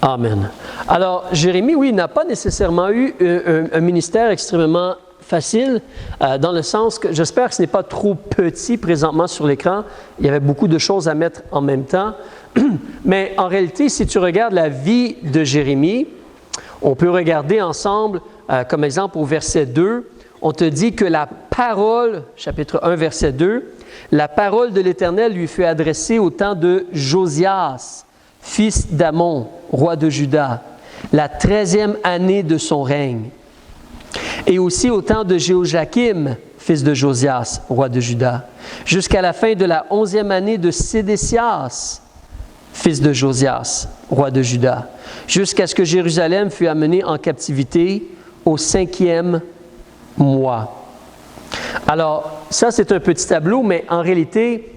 Amen. Alors, Jérémie, oui, n'a pas nécessairement eu un ministère extrêmement facile, dans le sens que j'espère que ce n'est pas trop petit présentement sur l'écran. Il y avait beaucoup de choses à mettre en même temps. Mais en réalité, si tu regardes la vie de Jérémie, on peut regarder ensemble, comme exemple au verset 2, on te dit que la parole, chapitre 1, verset 2, la parole de l'Éternel lui fut adressée au temps de Josias, fils d'Amon, roi de Juda, la 13e année de son règne. Et aussi au temps de Jéhojakim, fils de Josias, roi de Juda, jusqu'à la fin de la 11e année de Sédécias, fils de Josias, roi de Juda, jusqu'à ce que Jérusalem fût amenée en captivité au 5e mois. Alors, ça c'est un petit tableau, mais en réalité,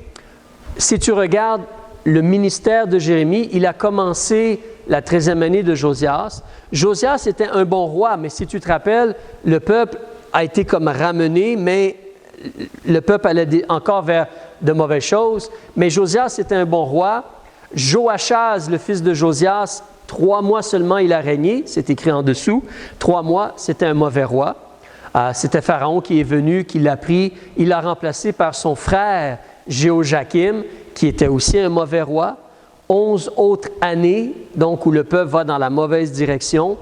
si tu regardes le ministère de Jérémie, il a commencé la 13e année de Josias. Josias était un bon roi, mais si tu te rappelles, le peuple a été comme ramené, mais le peuple allait encore vers de mauvaises choses. Mais Josias était un bon roi. Joachaz, le fils de Josias, 3 mois seulement il a régné, c'est écrit en dessous. 3 mois, c'était un mauvais roi. C'était Pharaon qui est venu, qui l'a pris, il l'a remplacé par son frère Jéhojakim, qui était aussi un mauvais roi. 11 autres années, donc où le peuple va dans la mauvaise direction.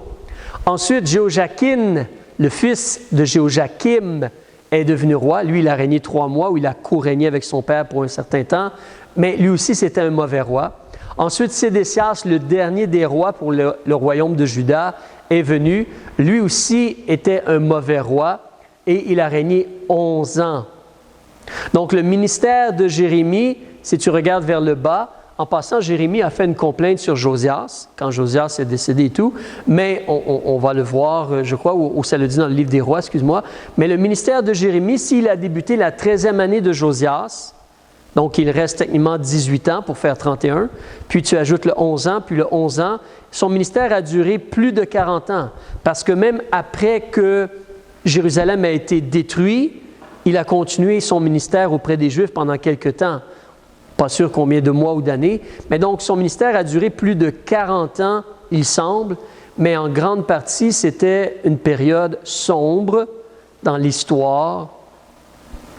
Ensuite, Jéhojakin, le fils de Jéhojakim, est devenu roi. Lui, il a régné 3 mois, où il a co-régné avec son père pour un certain temps, mais lui aussi, c'était un mauvais roi. Ensuite, Sédécias, le dernier des rois pour le royaume de Juda, est venu. Lui aussi était un mauvais roi et il a régné 11 ans. Donc, le ministère de Jérémie, si tu regardes vers le bas, en passant, Jérémie a fait une complainte sur Josias, quand Josias est décédé et tout, mais on va le voir, je crois, ou ça le dit dans le livre des rois, excuse-moi. Mais le ministère de Jérémie, s'il a débuté la 13e année de Josias, donc il reste techniquement 18 ans pour faire 31, puis tu ajoutes le 11 ans, puis le 11 ans, son ministère a duré plus de 40 ans, parce que même après que Jérusalem a été détruit, il a continué son ministère auprès des Juifs pendant quelque temps. Pas sûr combien de mois ou d'années, mais donc son ministère a duré plus de 40 ans, il semble, mais en grande partie, c'était une période sombre dans l'histoire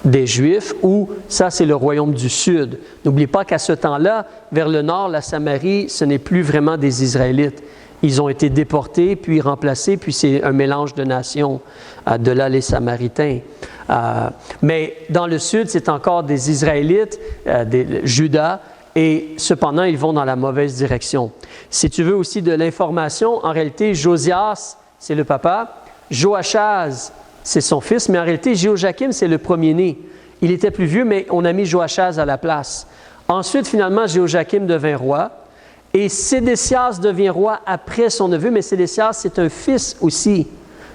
des Juifs, où ça, c'est le royaume du Sud. N'oubliez pas qu'à ce temps-là, vers le nord, la Samarie, ce n'est plus vraiment des Israélites. Ils ont été déportés, puis remplacés, puis c'est un mélange de nations, de là les Samaritains. Mais dans le sud, c'est encore des Israélites, des Juda, et cependant, ils vont dans la mauvaise direction. Si tu veux aussi de l'information, en réalité, Josias, c'est le papa, Joachaz, c'est son fils, mais en réalité, Jéhojakim, c'est le premier-né. Il était plus vieux, mais on a mis Joachaz à la place. Ensuite, finalement, Jéhojakim devint roi, et Sédécias devient roi après son neveu, mais Sédécias, c'est un fils aussi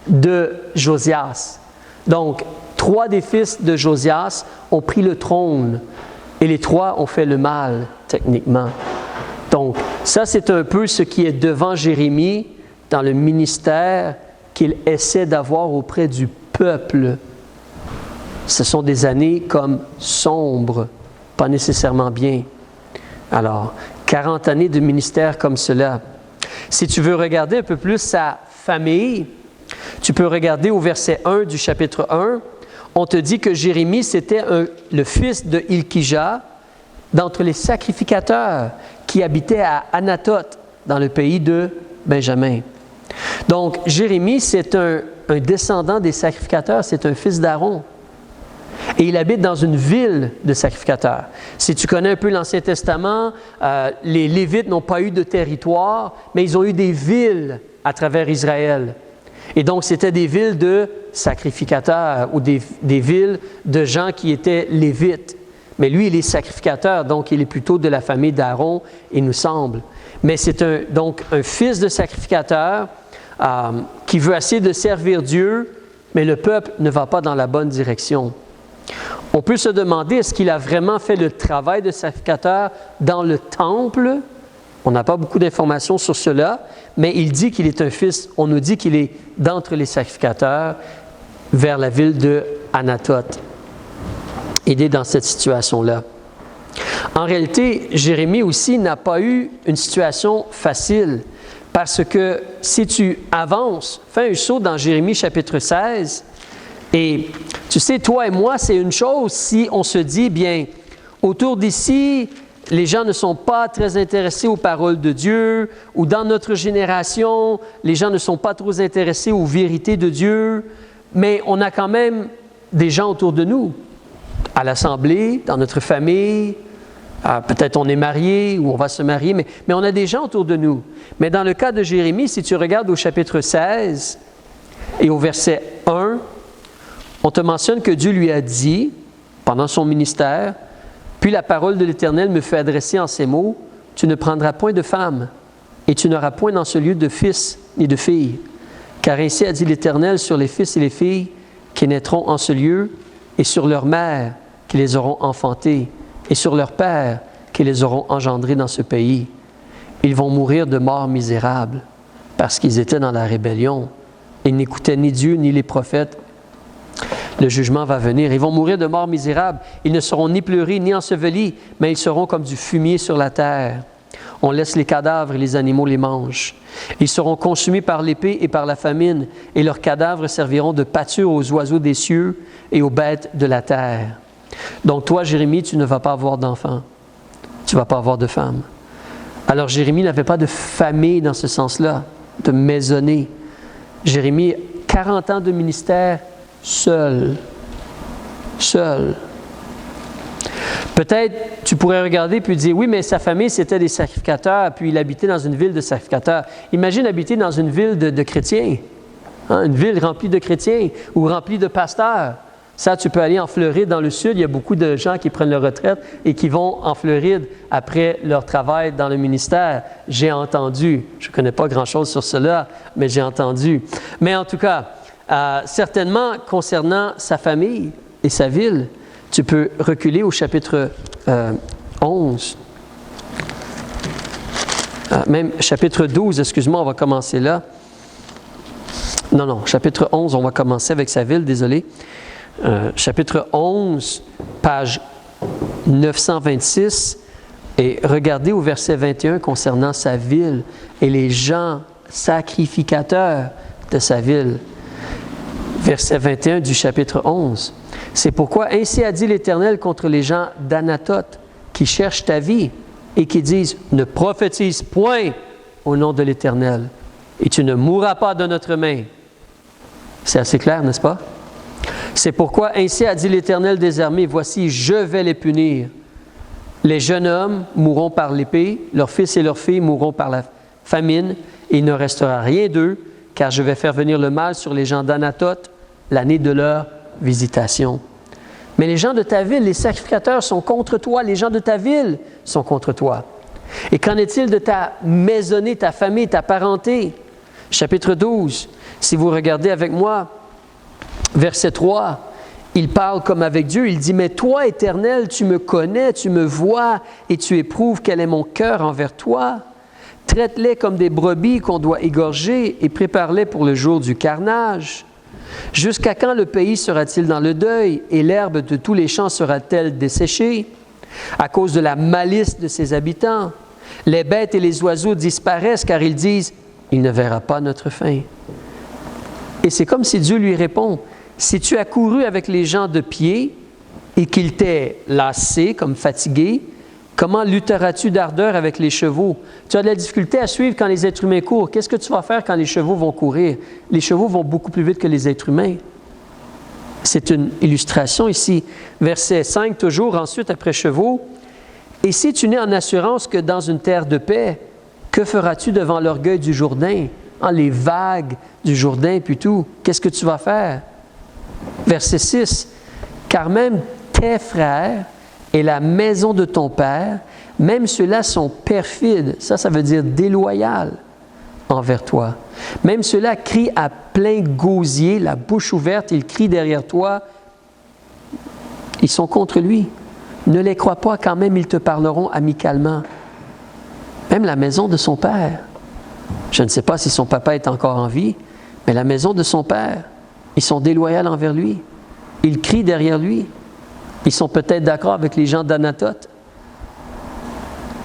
de Josias. Donc, 3 des fils de Josias ont pris le trône et les 3 ont fait le mal, techniquement. Donc, ça, c'est un peu ce qui est devant Jérémie dans le ministère qu'il essaie d'avoir auprès du peuple. Ce sont des années comme sombres, pas nécessairement bien. Alors, 40 années de ministère comme cela. Si tu veux regarder un peu plus sa famille, tu peux regarder au verset 1 du chapitre 1. On te dit que Jérémie, c'était le fils de Hilkija, d'entre les sacrificateurs qui habitaient à Anathoth, dans le pays de Benjamin. Donc, Jérémie, c'est un descendant des sacrificateurs, c'est un fils d'Aaron. Et il habite dans une ville de sacrificateurs. Si tu connais un peu l'Ancien Testament, les Lévites n'ont pas eu de territoire, mais ils ont eu des villes à travers Israël. Et donc, c'était des villes de sacrificateurs ou des villes de gens qui étaient Lévites. Mais lui, il est sacrificateur, donc il est plutôt de la famille d'Aaron, il nous semble. Mais c'est donc un fils de sacrificateur qui veut essayer de servir Dieu, mais le peuple ne va pas dans la bonne direction. On peut se demander, est-ce qu'il a vraiment fait le travail de sacrificateur dans le temple? On n'a pas beaucoup d'informations sur cela, mais il dit qu'il est un fils, on nous dit qu'il est d'entre les sacrificateurs vers la ville de Anathoth. Il est dans cette situation-là. En réalité, Jérémie aussi n'a pas eu une situation facile, Parce que si tu avances, fais un saut dans Jérémie chapitre 16, et tu sais, toi et moi, c'est une chose si on se dit, bien, autour d'ici, les gens ne sont pas très intéressés aux paroles de Dieu, ou dans notre génération, les gens ne sont pas trop intéressés aux vérités de Dieu, mais on a quand même des gens autour de nous, à l'Assemblée, dans notre famille, peut-être on est marié ou on va se marier, mais on a des gens autour de nous. Mais dans le cas de Jérémie, si tu regardes au chapitre 16 et au verset 1, on te mentionne que Dieu lui a dit, pendant son ministère, « Puis la parole de l'Éternel me fut adressée en ces mots, « Tu ne prendras point de femme, et tu n'auras point dans ce lieu de fils ni de filles. Car ainsi a dit l'Éternel sur les fils et les filles qui naîtront en ce lieu, et sur leurs mères qui les auront enfantées, et sur leurs pères qui les auront engendrés dans ce pays. Ils vont mourir de mort misérable, parce qu'ils étaient dans la rébellion. Ils n'écoutaient ni Dieu ni les prophètes. Le jugement va venir. Ils vont mourir de mort misérable. Ils ne seront ni pleurés ni ensevelis, mais ils seront comme du fumier sur la terre. On laisse les cadavres et les animaux les mangent. Ils seront consumés par l'épée et par la famine, et leurs cadavres serviront de pâture aux oiseaux des cieux et aux bêtes de la terre. Donc toi, Jérémie, tu ne vas pas avoir d'enfants. Tu ne vas pas avoir de femme. Alors Jérémie n'avait pas de famille dans ce sens-là, de maisonnée. Jérémie, 40 ans de ministère, seul. Seul. Peut-être tu pourrais regarder puis dire, oui, mais sa famille, c'était des sacrificateurs, puis il habitait dans une ville de sacrificateurs. Imagine habiter dans une ville de chrétiens, hein, une ville remplie de chrétiens ou remplie de pasteurs. Ça, tu peux aller en Floride, dans le sud, il y a beaucoup de gens qui prennent leur retraite et qui vont en Floride après leur travail dans le ministère. J'ai entendu, je ne connais pas grand-chose sur cela, mais j'ai entendu. Mais en tout cas, certainement, concernant sa famille et sa ville, tu peux reculer au chapitre 11. Même chapitre 12, excuse-moi, on va commencer là. Non, chapitre 11, on va commencer avec sa ville, désolé. Chapitre 11, page 926, et regardez au verset 21 concernant sa ville et les gens sacrificateurs de sa ville. Verset 21 du chapitre 11. C'est pourquoi ainsi a dit l'Éternel contre les gens d'Anatoth qui cherchent ta vie et qui disent « Ne prophétise point au nom de l'Éternel et tu ne mourras pas de notre main. » C'est assez clair, n'est-ce pas? C'est pourquoi ainsi a dit l'Éternel des armées, « Voici, je vais les punir. Les jeunes hommes mourront par l'épée, leurs fils et leurs filles mourront par la famine, et il ne restera rien d'eux, car je vais faire venir le mal sur les gens d'Anatoth l'année de leur visitation. » Mais les gens de ta ville, les sacrificateurs sont contre toi, les gens de ta ville sont contre toi. Et qu'en est-il de ta maisonnée, ta famille, ta parenté? Chapitre 12, si vous regardez avec moi, verset 3, il parle comme avec Dieu, il dit « Mais toi, Éternel, tu me connais, tu me vois, et tu éprouves quel est mon cœur envers toi. Traite-les comme des brebis qu'on doit égorger, et prépare-les pour le jour du carnage. Jusqu'à quand le pays sera-t-il dans le deuil, et l'herbe de tous les champs sera-t-elle desséchée? À cause de la malice de ses habitants, les bêtes et les oiseaux disparaissent, car ils disent « Il ne verra pas notre fin. » Et c'est comme si Dieu lui répond, si tu as couru avec les gens de pied et qu'ils t'aient lassé, comme fatigué, comment lutteras-tu d'ardeur avec les chevaux? Tu as de la difficulté à suivre quand les êtres humains courent. Qu'est-ce que tu vas faire quand les chevaux vont courir? Les chevaux vont beaucoup plus vite que les êtres humains. C'est une illustration ici. Verset 5, toujours, ensuite après chevaux. Et si tu n'es en assurance que dans une terre de paix, que feras-tu devant l'orgueil du Jourdain? Les vagues du Jourdain puis tout. Qu'est-ce que tu vas faire? Verset 6. Car même tes frères et la maison de ton père, même ceux-là sont perfides. Ça veut dire déloyal envers toi. Même ceux-là crient à plein gosier, la bouche ouverte, ils crient derrière toi. Ils sont contre lui. Ne les crois pas, quand même, ils te parleront amicalement. Même la maison de son père. Je ne sais pas si son papa est encore en vie, mais la maison de son père, ils sont déloyaux envers lui. Ils crient derrière lui. Ils sont peut-être d'accord avec les gens d'Anatoth.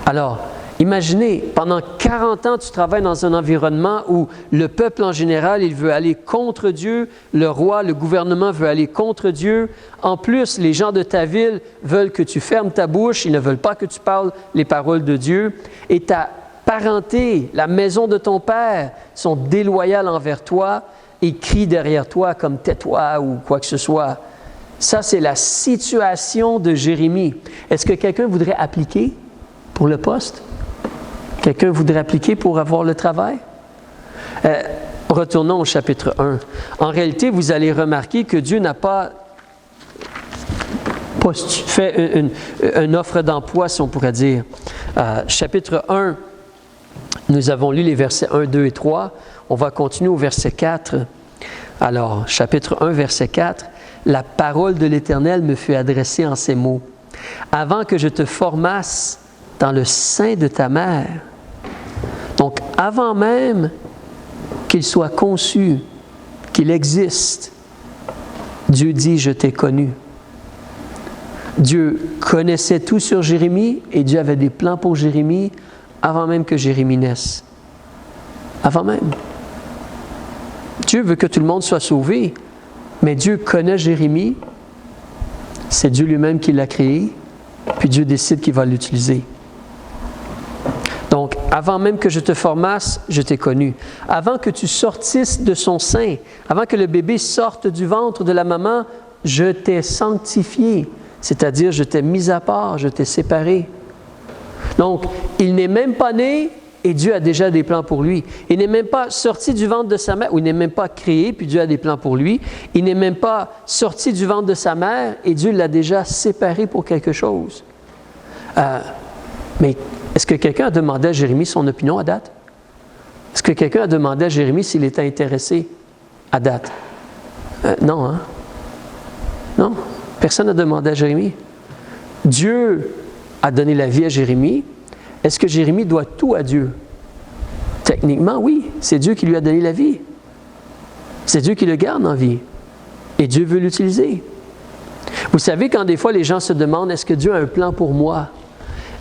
Alors, Imaginez, pendant 40 ans, tu travailles dans un environnement où le peuple en général, il veut aller contre Dieu, le roi, le gouvernement veut aller contre Dieu. En plus, les gens de ta ville veulent que tu fermes ta bouche, ils ne veulent pas que tu parles les paroles de Dieu. Et ta parenté, la maison de ton père, sont déloyales envers toi et crient derrière toi comme « tais-toi » ou quoi que ce soit. Ça, c'est la situation de Jérémie. Est-ce que quelqu'un voudrait appliquer pour le poste? Quelqu'un voudrait appliquer pour avoir le travail? Retournons au chapitre 1. En réalité, vous allez remarquer que Dieu n'a pas fait une offre d'emploi, si on pourrait dire. Chapitre 1, nous avons lu les versets 1, 2 et 3. On va continuer au verset 4. Alors, chapitre 1, verset 4. « La parole de l'Éternel me fut adressée en ces mots. Avant que je te formasse dans le sein de ta mère. » Donc, avant même qu'il soit conçu, qu'il existe, Dieu dit « Je t'ai connu ». Dieu connaissait tout sur Jérémie et Dieu avait des plans pour Jérémie avant même que Jérémie naisse. Avant même. Dieu veut que tout le monde soit sauvé, mais Dieu connaît Jérémie. C'est Dieu lui-même qui l'a créé, puis Dieu décide qu'il va l'utiliser. Donc, avant même que je te formasse, je t'ai connu. Avant que tu sortisses de son sein, avant que le bébé sorte du ventre de la maman, je t'ai sanctifié, c'est-à-dire je t'ai mis à part, je t'ai séparé. Donc, il n'est même pas né et Dieu a déjà des plans pour lui. Il n'est même pas sorti du ventre de sa mère, ou il n'est même pas créé, puis Dieu a des plans pour lui. Il n'est même pas sorti du ventre de sa mère et Dieu l'a déjà séparé pour quelque chose. Mais est-ce que quelqu'un a demandé à Jérémie son opinion à date? Est-ce que quelqu'un a demandé à Jérémie s'il était intéressé à date? Non, hein? Non, personne n'a demandé à Jérémie. Dieu a donné la vie à Jérémie. Est-ce que Jérémie doit tout à Dieu? Techniquement, oui. C'est Dieu qui lui a donné la vie. C'est Dieu qui le garde en vie. Et Dieu veut l'utiliser. Vous savez, quand des fois les gens se demandent, est-ce que Dieu a un plan pour moi?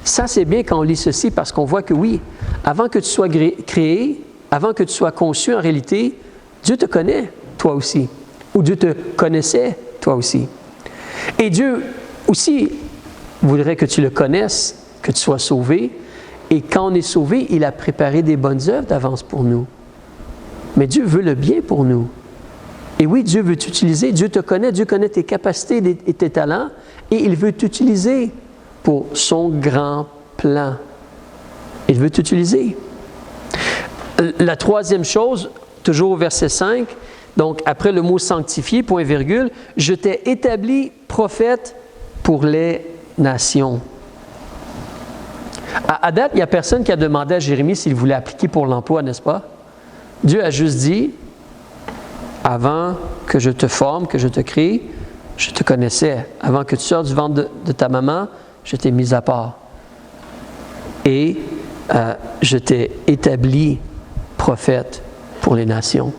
Ça, c'est bien quand on lit ceci parce qu'on voit que oui, avant que tu sois créé, avant que tu sois conçu, en réalité, Dieu te connaît, toi aussi. Ou Dieu te connaissait, toi aussi. Et Dieu aussi voudrait que tu le connaisses, que tu sois sauvé. Et quand on est sauvé, il a préparé des bonnes œuvres d'avance pour nous. Mais Dieu veut le bien pour nous. Et oui, Dieu veut t'utiliser. Dieu te connaît, Dieu connaît tes capacités et tes talents. Et il veut t'utiliser pour son grand plan. Il veut t'utiliser. La troisième chose, toujours au verset 5, donc après le mot sanctifié, point virgule, je t'ai établi prophète pour les nations. À date, il n'y a personne qui a demandé à Jérémie s'il voulait appliquer pour l'emploi, n'est-ce pas? Dieu a juste dit, avant que je te forme, que je te crée, je te connaissais. Avant que tu sortes du ventre de ta maman, je t'ai mis à part. Et je t'ai établi prophète pour les nations.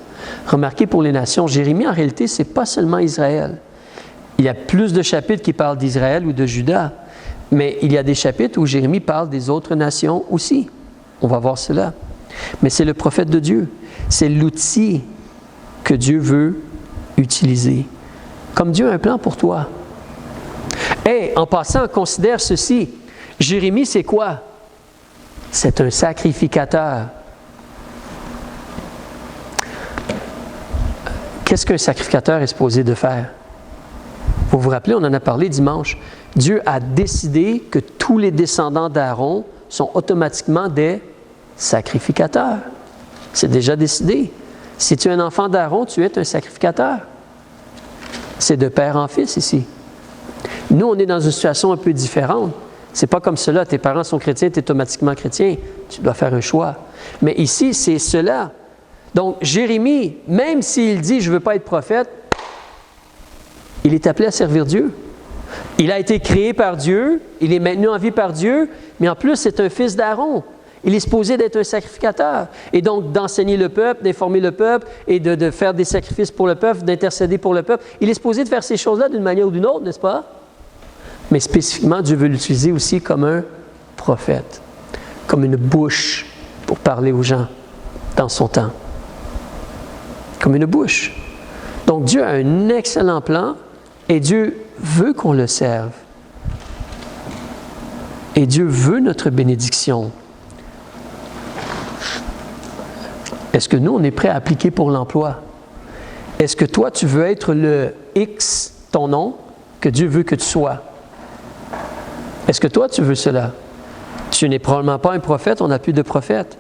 Remarquez, pour les nations, Jérémie, en réalité, ce n'est pas seulement Israël. Il y a plus de chapitres qui parlent d'Israël ou de Juda, mais il y a des chapitres où Jérémie parle des autres nations aussi. On va voir cela. Mais c'est le prophète de Dieu. C'est l'outil que Dieu veut utiliser. Comme Dieu a un plan pour toi. Et en passant, considère ceci. Jérémie, c'est quoi? C'est un sacrificateur. Qu'est-ce qu'un sacrificateur est supposé de faire? Vous vous rappelez, on en a parlé dimanche. Dieu a décidé que tous les descendants d'Aaron sont automatiquement des sacrificateurs. C'est déjà décidé. Si tu es un enfant d'Aaron, tu es un sacrificateur. C'est de père en fils ici. Nous, on est dans une situation un peu différente. C'est pas comme cela. Tes parents sont chrétiens, tu es automatiquement chrétien. Tu dois faire un choix. Mais ici, c'est cela. Donc, Jérémie, même s'il dit « je ne veux pas être prophète », il est appelé à servir Dieu. Il a été créé par Dieu, il est maintenu en vie par Dieu, mais en plus, c'est un fils d'Aaron. Il est supposé d'être un sacrificateur. Et donc, d'enseigner le peuple, d'informer le peuple et de faire des sacrifices pour le peuple, d'intercéder pour le peuple. Il est supposé de faire ces choses-là d'une manière ou d'une autre, n'est-ce pas? Mais spécifiquement, Dieu veut l'utiliser aussi comme un prophète. comme une bouche pour parler aux gens dans son temps. Comme une bouche. Donc Dieu a un excellent plan et Dieu veut qu'on le serve. Et Dieu veut notre bénédiction. Est-ce que nous, on est prêt à appliquer pour l'emploi? Est-ce que toi, tu veux être le X, ton nom, que Dieu veut que tu sois? Est-ce que toi, tu veux cela? Tu n'es probablement pas un prophète, on n'a plus de prophète.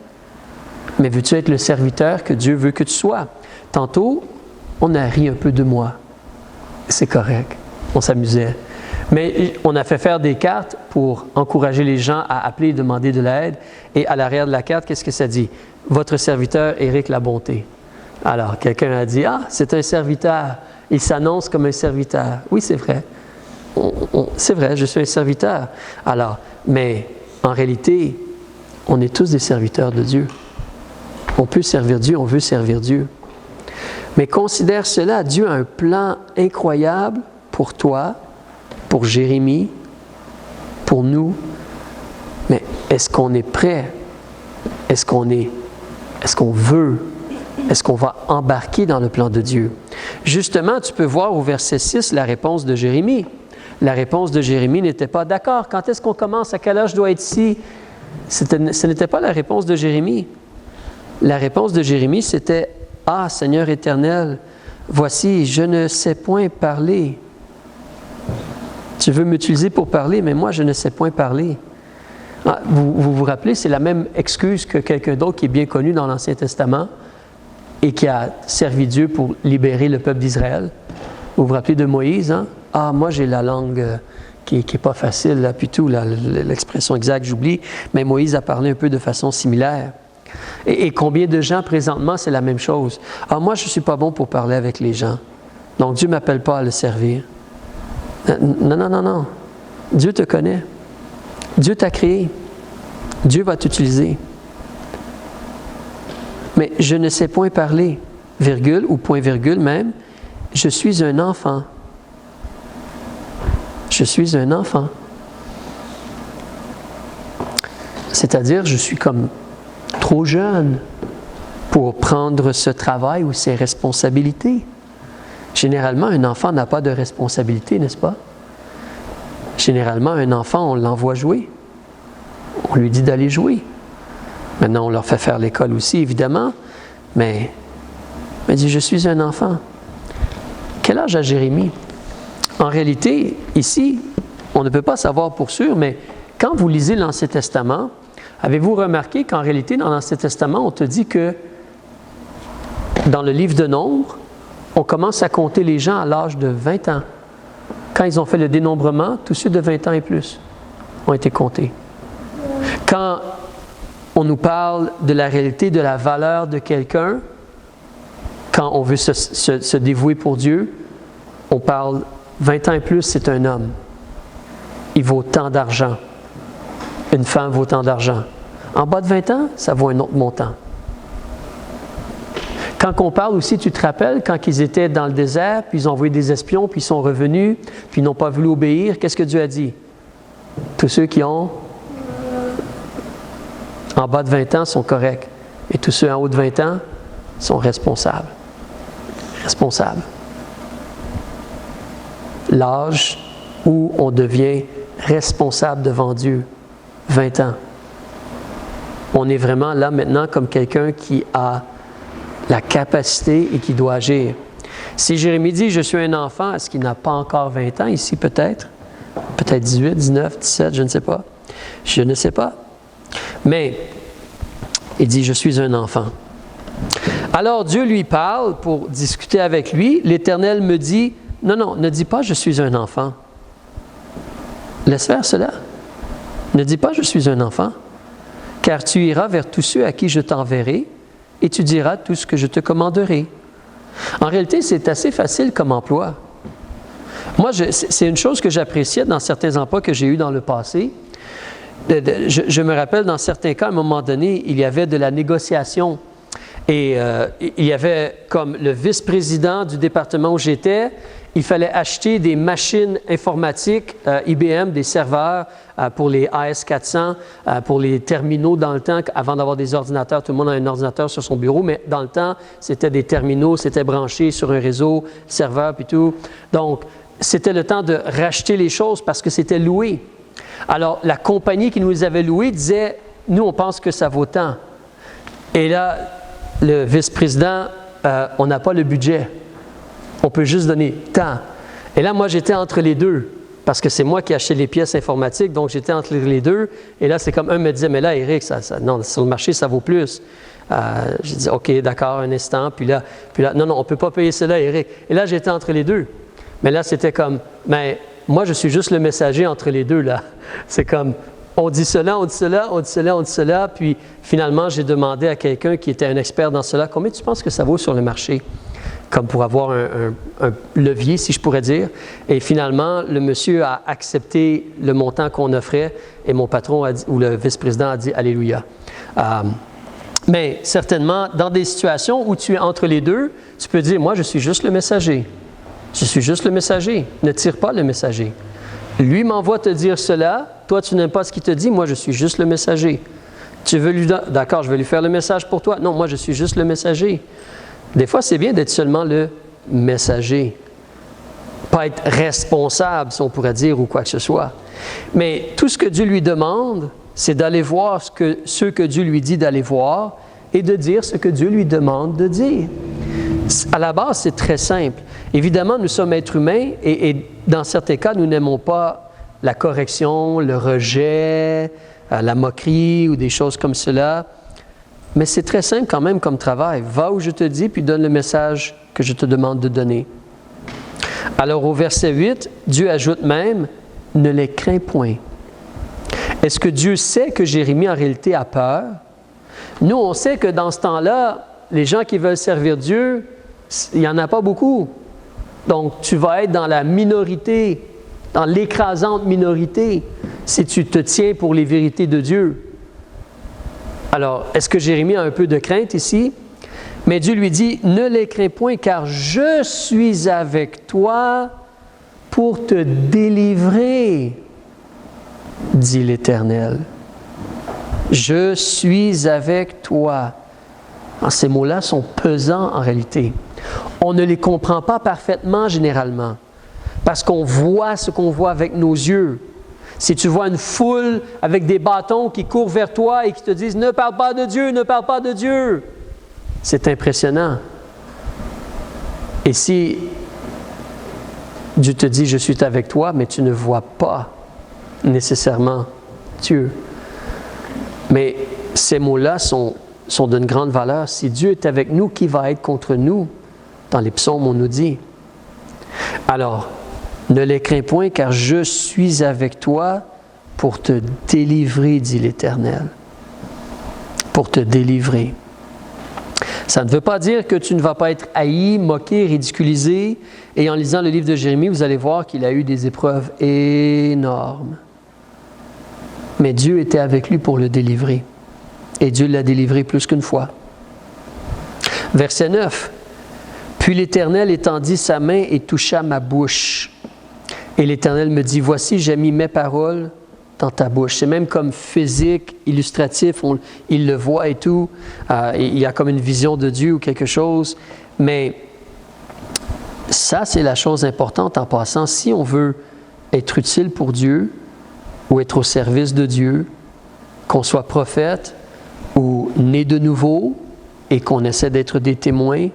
Mais veux-tu être le serviteur que Dieu veut que tu sois? Tantôt, on a ri un peu de moi. C'est correct. On s'amusait. Mais on a fait faire des cartes pour encourager les gens à appeler et demander de l'aide. Et à l'arrière de la carte, qu'est-ce que ça dit? Votre serviteur, Éric Labonté. Alors, quelqu'un a dit, ah, c'est un serviteur. Il s'annonce comme un serviteur. Oui, c'est vrai. C'est vrai, je suis un serviteur. Alors, mais en réalité, on est tous des serviteurs de Dieu. On peut servir Dieu, on veut servir Dieu. Mais considère cela, Dieu a un plan incroyable pour toi, pour Jérémie, pour nous. Mais est-ce qu'on est prêt? Est-ce qu'on veut? Est-ce qu'on va embarquer dans le plan de Dieu? Justement, tu peux voir au verset 6 la réponse de Jérémie. La réponse de Jérémie n'était pas « D'accord, quand est-ce qu'on commence? À quelle heure je dois être ici? » Ce n'était pas la réponse de Jérémie. La réponse de Jérémie, c'était « Ah, Seigneur éternel, voici, je ne sais point parler. Tu veux m'utiliser pour parler, mais moi, je ne sais point parler. » Ah, vous rappelez, c'est la même excuse que quelqu'un d'autre qui est bien connu dans l'Ancien Testament et qui a servi Dieu pour libérer le peuple d'Israël. Vous vous rappelez de Moïse, hein? Ah, moi, j'ai la langue qui n'est pas facile, là, puis tout, l'expression exacte, j'oublie, mais Moïse a parlé un peu de façon similaire. Et combien de gens, présentement, c'est la même chose? Ah, moi, je ne suis pas bon pour parler avec les gens. Donc, Dieu ne m'appelle pas à le servir. Non. Dieu te connaît. Dieu t'a créé. Dieu va t'utiliser. Mais je ne sais point parler, virgule ou point virgule même, je suis un enfant. Je suis un enfant. C'est-à-dire, je suis comme trop jeune pour prendre ce travail ou ces responsabilités. Généralement, un enfant n'a pas de responsabilité, n'est-ce pas? Généralement, un enfant, on l'envoie jouer. On lui dit d'aller jouer. Maintenant, on leur fait faire l'école aussi, évidemment, mais il dit, je suis un enfant. Quel âge a Jérémie? En réalité, ici, on ne peut pas savoir pour sûr, mais quand vous lisez l'Ancien Testament, avez-vous remarqué qu'en réalité, dans l'Ancien Testament, on te dit que dans le livre de Nombre, on commence à compter les gens à l'âge de 20 ans. Quand ils ont fait le dénombrement, tous ceux de 20 ans et plus ont été comptés. Quand on nous parle de la réalité, de la valeur de quelqu'un, quand on veut se dévouer pour Dieu, on parle 20 ans et plus, c'est un homme. Il vaut tant d'argent. Une femme vaut tant d'argent. En bas de 20 ans, ça vaut un autre montant. Quand on parle aussi, tu te rappelles, quand ils étaient dans le désert, puis ils ont envoyé des espions, puis ils sont revenus, puis ils n'ont pas voulu obéir, qu'est-ce que Dieu a dit? Tous ceux qui ont en bas de 20 ans sont corrects. Et tous ceux en haut de 20 ans sont responsables. Responsables. L'âge où on devient responsable devant Dieu, 20 ans. On est vraiment là maintenant comme quelqu'un qui a la capacité et qui doit agir. Si Jérémie dit « Je suis un enfant », est-ce qu'il n'a pas encore 20 ans ici peut-être? Peut-être 18, 19, 17, je ne sais pas. Je ne sais pas. Mais il dit « Je suis un enfant ». Alors Dieu lui parle pour discuter avec lui. L'Éternel me dit « Non, ne dis pas « Je suis un enfant ». Laisse faire cela. Ne dis pas « Je suis un enfant », car tu iras vers tous ceux à qui je t'enverrai et tu diras tout ce que je te commanderai. En réalité, c'est assez facile comme emploi. Moi, c'est une chose que j'appréciais dans certains emplois que j'ai eus dans le passé. Je me rappelle, dans certains cas, à un moment donné, il y avait de la négociation. Et il y avait comme le vice-président du département où j'étais, il fallait acheter des machines informatiques IBM, des serveurs pour les AS400, pour les terminaux dans le temps. Avant d'avoir des ordinateurs, tout le monde a un ordinateur sur son bureau, mais dans le temps, c'était des terminaux, c'était branché sur un réseau, serveur puis tout. Donc, c'était le temps de racheter les choses parce que c'était loué. Alors, la compagnie qui nous les avait loués disait, nous, on pense que ça vaut tant. Et là, le vice-président, on n'a pas le budget. On peut juste donner tant. Et là, moi, j'étais entre les deux, parce que c'est moi qui achetais les pièces informatiques, donc j'étais entre les deux. Et là, c'est comme un me disait, mais là, Éric, non, sur le marché, ça vaut plus. J'ai dit, OK, d'accord, un instant. Puis là, non, on ne peut pas payer cela, Éric. Et là, j'étais entre les deux. Mais là, c'était comme, mais moi, je suis juste le messager entre les deux, là. C'est comme, on dit cela, on dit cela, on dit cela, on dit cela. Puis finalement, j'ai demandé à quelqu'un qui était un expert dans cela, combien tu penses que ça vaut sur le marché? Comme pour avoir un levier, si je pourrais dire. Et finalement, le monsieur a accepté le montant qu'on offrait et mon patron a dit, ou le vice-président a dit « Alléluia ». Mais certainement, dans des situations où tu es entre les deux, tu peux dire « Moi, je suis juste le messager. Je suis juste le messager. Ne tire pas le messager. Lui m'envoie te dire cela. Toi, tu n'aimes pas ce qu'il te dit. Moi, je suis juste le messager. Tu veux lui donner... D'accord, je vais lui faire le message pour toi. Non, moi, je suis juste le messager. » Des fois, c'est bien d'être seulement le messager. Pas être responsable, si on pourrait dire, ou quoi que ce soit. Mais tout ce que Dieu lui demande, c'est d'aller voir ce que Dieu lui dit d'aller voir et de dire ce que Dieu lui demande de dire. À la base, c'est très simple. Évidemment, nous sommes êtres humains et dans certains cas, nous n'aimons pas la correction, le rejet, la moquerie ou des choses comme cela. Mais c'est très simple quand même comme travail. Va où je te dis, puis donne le message que je te demande de donner. Alors au verset 8, Dieu ajoute même, ne les crains point. Est-ce que Dieu sait que Jérémie en réalité a peur? Nous, on sait que dans ce temps-là, les gens qui veulent servir Dieu, il n'y en a pas beaucoup. Donc tu vas être dans la minorité, dans l'écrasante minorité, si tu te tiens pour les vérités de Dieu. Alors, est-ce que Jérémie a un peu de crainte ici? Mais Dieu lui dit, ne les crains point, car je suis avec toi pour te délivrer, dit l'Éternel. Je suis avec toi. Ces mots-là sont pesants en réalité. On ne les comprend pas parfaitement généralement, parce qu'on voit ce qu'on voit avec nos yeux. Si tu vois une foule avec des bâtons qui courent vers toi et qui te disent « Ne parle pas de Dieu, ne parle pas de Dieu », c'est impressionnant. Et si Dieu te dit « Je suis avec toi », mais tu ne vois pas nécessairement Dieu. Mais ces mots-là sont d'une grande valeur. Si Dieu est avec nous, qui va être contre nous? Dans les psaumes, on nous dit. Alors, ne les crains point, car je suis avec toi pour te délivrer, dit l'Éternel. Pour te délivrer. Ça ne veut pas dire que tu ne vas pas être haï, moqué, ridiculisé. Et en lisant le livre de Jérémie, vous allez voir qu'il a eu des épreuves énormes. Mais Dieu était avec lui pour le délivrer. Et Dieu l'a délivré plus qu'une fois. Verset 9. Puis l'Éternel étendit sa main et toucha ma bouche. Et l'Éternel me dit, voici, j'ai mis mes paroles dans ta bouche. C'est même comme physique, illustratif, il le voit et tout. Il y a comme une vision de Dieu ou quelque chose. Mais ça, c'est la chose importante en passant. Si on veut être utile pour Dieu ou être au service de Dieu, qu'on soit prophète ou né de nouveau et qu'on essaie d'être des témoins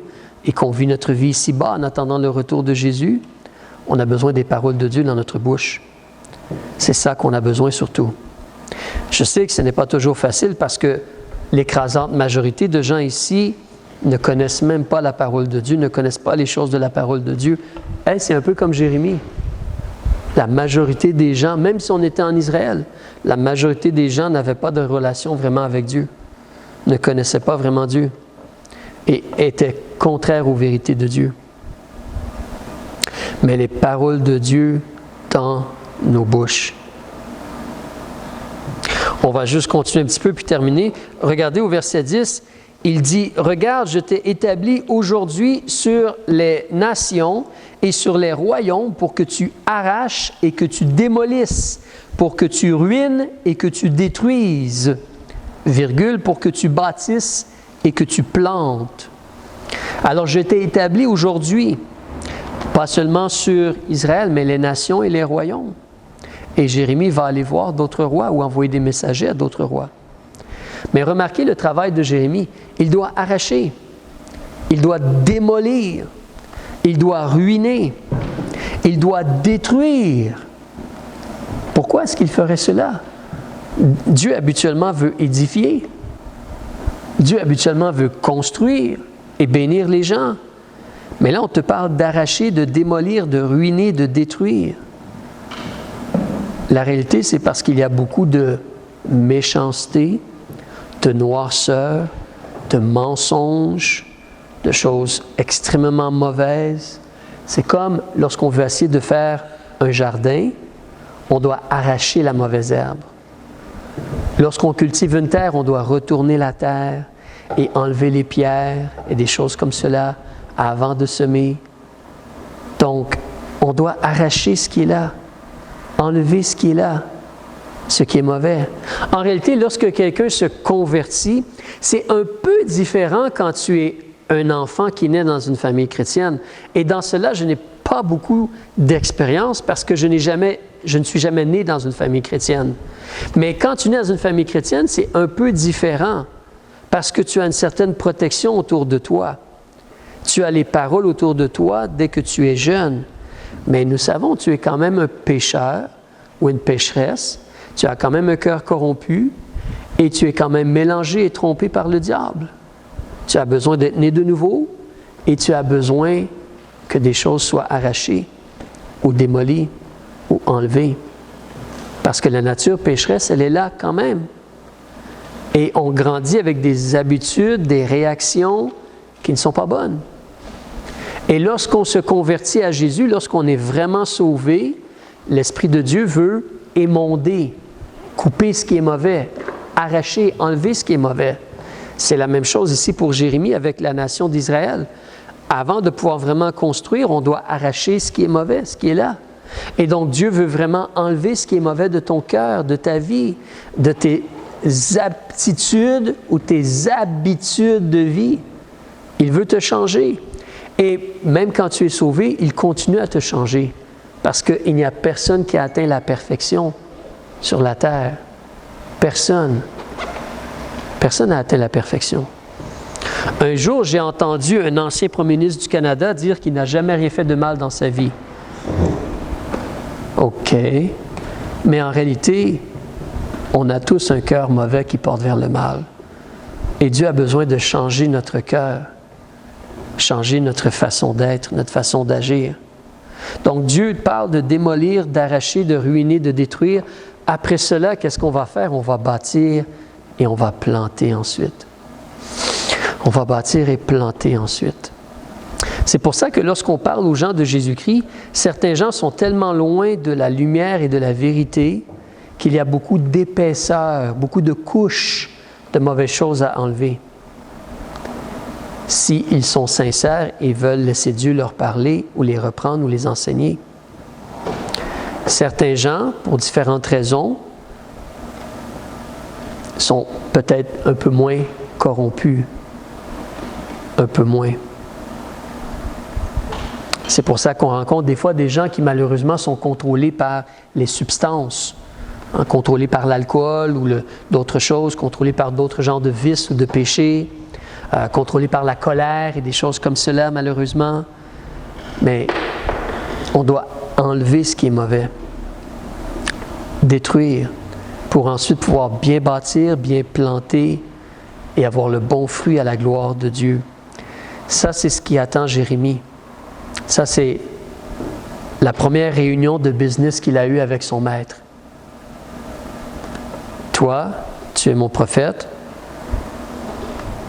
et qu'on vit notre vie ici-bas en attendant le retour de Jésus, on a besoin des paroles de Dieu dans notre bouche. C'est ça qu'on a besoin surtout. Je sais que ce n'est pas toujours facile parce que l'écrasante majorité de gens ici ne connaissent même pas la parole de Dieu, ne connaissent pas les choses de la parole de Dieu. C'est un peu comme Jérémie. La majorité des gens, même si on était en Israël, la majorité des gens n'avaient pas de relation vraiment avec Dieu, ne connaissaient pas vraiment Dieu et étaient contraires aux vérités de Dieu. Mais les paroles de Dieu dans nos bouches. On va juste continuer un petit peu puis terminer. Regardez au verset 10. il dit, « Regarde, je t'ai établi aujourd'hui sur les nations et sur les royaumes pour que tu arraches et que tu démolisses, pour que tu ruines et que tu détruises, virgule, pour que tu bâtisses et que tu plantes. Alors je t'ai établi aujourd'hui, pas seulement sur Israël, mais les nations et les royaumes. » Et Jérémie va aller voir d'autres rois ou envoyer des messagers à d'autres rois. Mais remarquez le travail de Jérémie. Il doit arracher, il doit démolir, il doit ruiner, il doit détruire. Pourquoi est-ce qu'il ferait cela? Dieu habituellement veut édifier. Dieu habituellement veut construire et bénir les gens. Mais là, on te parle d'arracher, de démolir, de ruiner, de détruire. La réalité, c'est parce qu'il y a beaucoup de méchanceté, de noirceur, de mensonges, de choses extrêmement mauvaises. C'est comme lorsqu'on veut essayer de faire un jardin, on doit arracher la mauvaise herbe. Lorsqu'on cultive une terre, on doit retourner la terre et enlever les pierres et des choses comme cela avant de semer. Donc, on doit arracher ce qui est là, enlever ce qui est là, ce qui est mauvais. En réalité, lorsque quelqu'un se convertit, c'est un peu différent quand tu es un enfant qui naît dans une famille chrétienne. Et dans cela, je n'ai pas beaucoup d'expérience parce que je ne suis jamais né dans une famille chrétienne. Mais quand tu nais dans une famille chrétienne, c'est un peu différent parce que tu as une certaine protection autour de toi. Tu as les paroles autour de toi dès que tu es jeune. Mais nous savons, tu es quand même un pécheur ou une pécheresse. Tu as quand même un cœur corrompu et tu es quand même mélangé et trompé par le diable. Tu as besoin d'être né de nouveau et tu as besoin que des choses soient arrachées ou démolies ou enlevées. Parce que la nature pécheresse, elle est là quand même. Et on grandit avec des habitudes, des réactions qui ne sont pas bonnes. Et lorsqu'on se convertit à Jésus, lorsqu'on est vraiment sauvé, l'Esprit de Dieu veut émonder, couper ce qui est mauvais, arracher, enlever ce qui est mauvais. C'est la même chose ici pour Jérémie avec la nation d'Israël. Avant de pouvoir vraiment construire, on doit arracher ce qui est mauvais, ce qui est là. Et donc Dieu veut vraiment enlever ce qui est mauvais de ton cœur, de ta vie, de tes aptitudes ou tes habitudes de vie. Il veut te changer. Et même quand tu es sauvé, il continue à te changer. Parce qu'il n'y a personne qui a atteint la perfection sur la terre. Personne. Personne n'a atteint la perfection. Un jour, j'ai entendu un ancien premier ministre du Canada dire qu'il n'a jamais rien fait de mal dans sa vie. OK. Mais en réalité, on a tous un cœur mauvais qui porte vers le mal. Et Dieu a besoin de changer notre cœur, changer notre façon d'être, notre façon d'agir. Donc Dieu parle de démolir, d'arracher, de ruiner, de détruire. Après cela, qu'est-ce qu'on va faire? On va bâtir et on va planter ensuite. On va bâtir et planter ensuite. C'est pour ça que lorsqu'on parle aux gens de Jésus-Christ, certains gens sont tellement loin de la lumière et de la vérité qu'il y a beaucoup d'épaisseur, beaucoup de couches de mauvaises choses à enlever. S'ils sont sincères et veulent laisser Dieu leur parler ou les reprendre ou les enseigner. Certains gens, pour différentes raisons, sont peut-être un peu moins corrompus, un peu moins. C'est pour ça qu'on rencontre des fois des gens qui malheureusement sont contrôlés par les substances, contrôlés par l'alcool ou d'autres choses, contrôlés par d'autres genres de vices ou de péchés, contrôlés par la colère et des choses comme cela malheureusement. Mais on doit enlever ce qui est mauvais, détruire, pour ensuite pouvoir bien bâtir, bien planter et avoir le bon fruit à la gloire de Dieu. Ça, c'est ce qui attend Jérémie. Ça, c'est la première réunion de business qu'il a eue avec son maître. Toi, tu es mon prophète.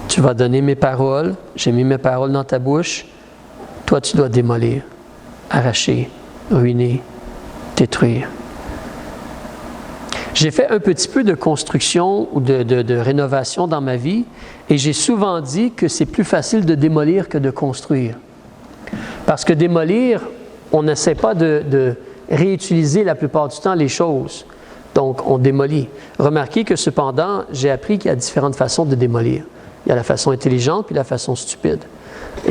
Tu vas donner mes paroles. J'ai mis mes paroles dans ta bouche. Toi, tu dois démolir, arracher, ruiner, détruire. J'ai fait un petit peu de construction ou de rénovation dans ma vie et j'ai souvent dit que c'est plus facile de démolir que de construire. Parce que démolir, on n'essaie pas de réutiliser la plupart du temps les choses. Donc, on démolit. Remarquez que cependant, j'ai appris qu'il y a différentes façons de démolir. Il y a la façon intelligente puis la façon stupide.